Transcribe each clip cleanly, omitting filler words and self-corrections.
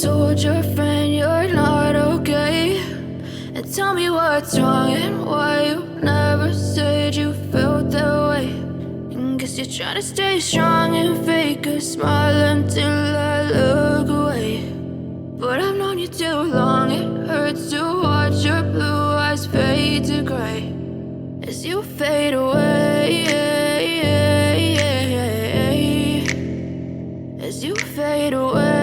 told your friend you're not okay, and tell me what's wrong and why you never said you felt that way. And guess you're trying to stay strong and fake a smile until I look away. But I've known you too long, it hurts to watch your blue eyes fade to gray as you fade away, as you fade away.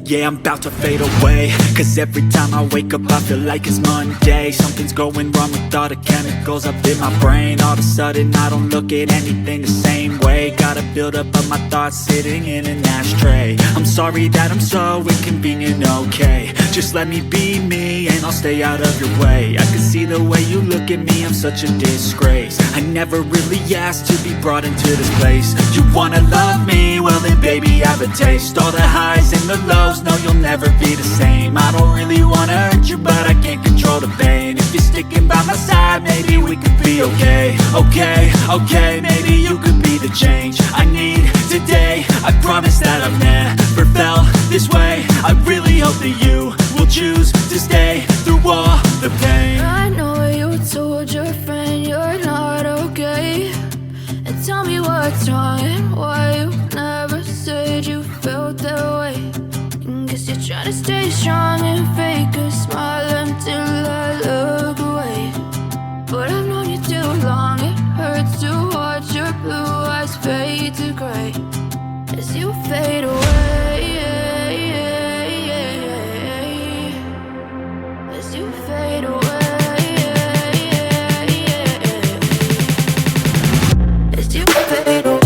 Yeah, I'm about to fade away, cause every time I wake up I feel like it's Monday. Something's going wrong with all the chemicals up in my brain. All of a sudden I don't look at anything the same way. Got a buildup of my thoughts sitting in an ashtray. I'm sorry that I'm so inconvenient, okay. Just let me be me and I'll stay out of your way. I can see the way you look at me, I'm such a disgrace. I never really asked to be brought into this place. You wanna love me? Well then baby I have a taste. All the highs and the lows, no you'll never be the same. I don't really wanna hurt you but I can't control the pain. If you're sticking by my side maybe we could be okay. Okay, maybe you could be the change I need today. I promise that I've never felt this way. I really hope that you will choose to stay through all the pain. I know you told your friend you're not okay, and tell me what's wrong and why you never said you felt that way. And guess you're trying to stay strong and fake a smile until I look away. But I've known you too long, it hurts to watch your blue eyes fade to gray as you fade away, as you fade away, as you fade away.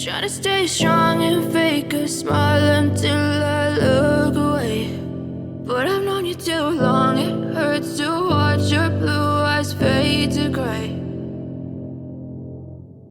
Trying to stay strong and fake a smile until I look away. But I've known you too long, it hurts to watch your blue